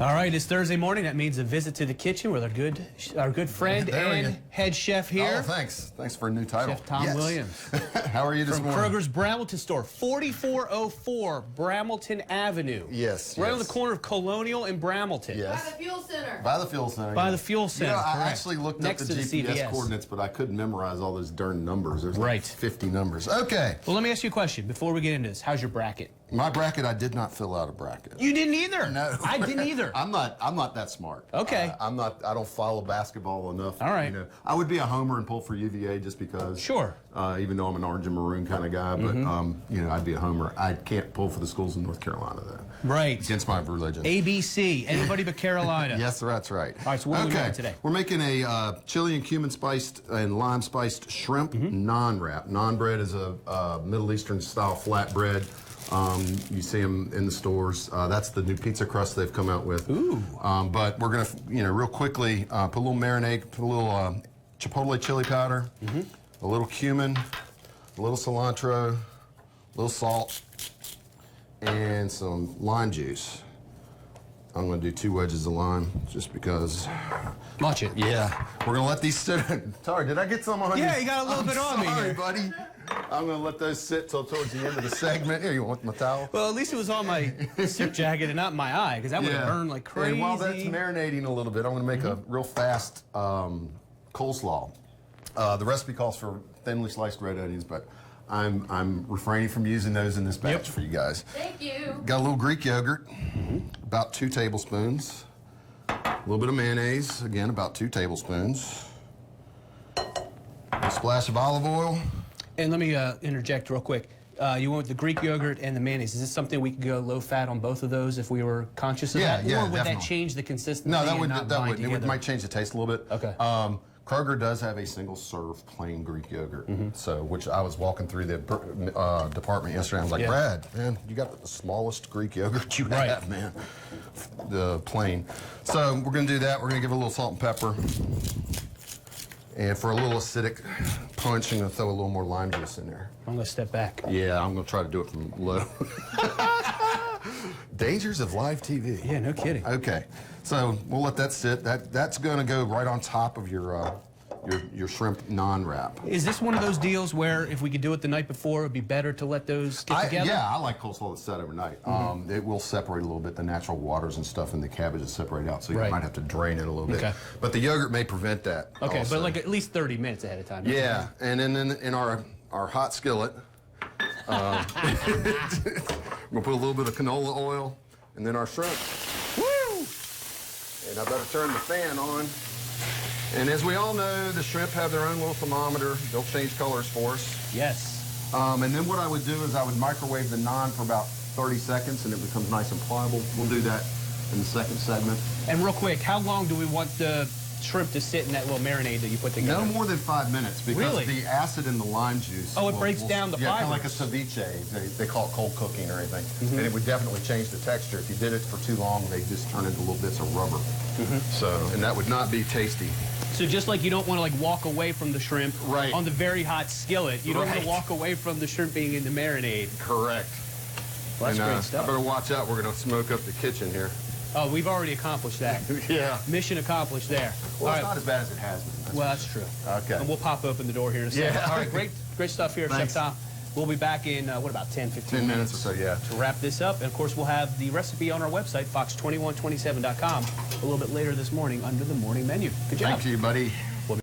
All right, it's Thursday morning. That means a visit to the kitchen with our good friend and head chef here. Oh, thanks. Thanks for a new title. Chef Tom Williams. How are you this morning? From Kroger's Bramilton store, 4404 Bramilton Avenue. Yes. Right on the corner of Colonial and Bramilton. Yes. By the Fuel Center. By the Fuel Center. By the Fuel Center. You know, I correct. actually looked Next up the to the GPS CVS. coordinates, but I couldn't memorize all those darn numbers. There's like Right. 50 numbers. Okay. Well, let me ask you a question before we get into this. How's your bracket? My bracket, I did not fill out a bracket. You didn't either. No. I didn't either. I'm not that smart. Okay. I don't follow basketball enough. All right. You know, I would be a homer and pull for UVA just because. Sure. Even though I'm an orange and maroon kind of guy, but you know, I'd be a homer. I can't pull for the schools in North Carolina though. Right. Against my religion. ABC. Anybody but Carolina. Yes, that's right. All right, so what are we making today? We're making a chili and cumin spiced and lime spiced shrimp naan wrap. Naan bread is a Middle Eastern style flatbread. You see them in the stores. That's the new pizza crust they've come out with. Ooh. But we're gonna, you know, real quickly put a little marinade, put a little chipotle chili powder, a little cumin, a little cilantro, a little salt, and some lime juice. I'm gonna do 2 wedges of lime just because. Watch it. Yeah, we're gonna let these sit. Sorry, did I get some on you? Yeah, you got a little bit on me Sorry, here. buddy. I'm gonna let those sit till towards the end of the segment. Here, you want my towel? Well, at least it was on my suit jacket and not my eye, because that would have burned like crazy. And while that's marinating a little bit, I'm gonna make a real fast coleslaw. The recipe calls for thinly sliced red onions, but I'm refraining from using those in this batch for you guys. Thank you. Got a little Greek yogurt, about 2 tablespoons. A little bit of mayonnaise, again, about 2 tablespoons. A splash of olive oil. And let me interject real quick. You went with the Greek yogurt and the mayonnaise. Is this something we could go low fat on both of those if we were conscious of that? Yeah, or would definitely. that change the consistency? No, that and wouldn't. not That bind wouldn't. It together? might change the taste a little bit. Okay. Kroger does have a single serve plain Greek yogurt, so which I was walking through the department yesterday. I was like, Brad, man, you got the smallest Greek yogurt you have, man. The plain. So we're gonna do that. We're gonna give it a little salt and pepper, and for a little acidic punch, I'm gonna throw a little more lime juice in there. I'm going to step back. Yeah, I'm gonna try to do it from low. Dangers of live TV. Yeah, no kidding. Okay, so we'll let that sit. That's going to go right on top of your shrimp naan wrap. Is this one of those deals where if we could do it the night before, it would be better to let those get together? Yeah, I like coleslaw that's set overnight. It will separate a little bit. The natural waters and stuff in the cabbage will separate out, so you might have to drain it a little bit. Okay. But the yogurt may prevent that. Okay, also. but like at least 30 minutes ahead of time. Yeah, and then in our hot skillet, we're gonna put a little bit of canola oil, and then our shrimp. Woo! And I better turn the fan on. And as we all know, the shrimp have their own little thermometer. They'll change colors for us. Yes. And then what I would do is I would microwave the naan for about 30 seconds, and it becomes nice and pliable. We'll do that in the second segment. And real quick, how long do we want the shrimp to sit in that little marinade that you put together? No more than 5 minutes because the acid in the lime juice. Oh, it breaks down the kind of like a fibers. ceviche. They call it cold cooking or anything. And it would definitely change the texture. If you did it for too long, they just turn into little bits of rubber. So, and that would not be tasty. So just like you don't want to like walk away from the shrimp on the very hot skillet, you don't want to walk away from the shrimp being in the marinade. Correct. Well, that's great I stuff. better watch out. We're going to smoke up the kitchen here. Oh, we've already accomplished that. Yeah. Mission accomplished there. Well, it's not as bad as it has been. Well, that's true. Okay. And we'll pop open the door here in a second. Yeah. All right, great stuff here, Thanks. Chef Tom. We'll be back in, what, about 10, 15 10 minutes or so, yeah. to wrap this up. And, of course, we'll have the recipe on our website, fox2127.com, a little bit later this morning under the morning menu. Good job. Thank you, buddy.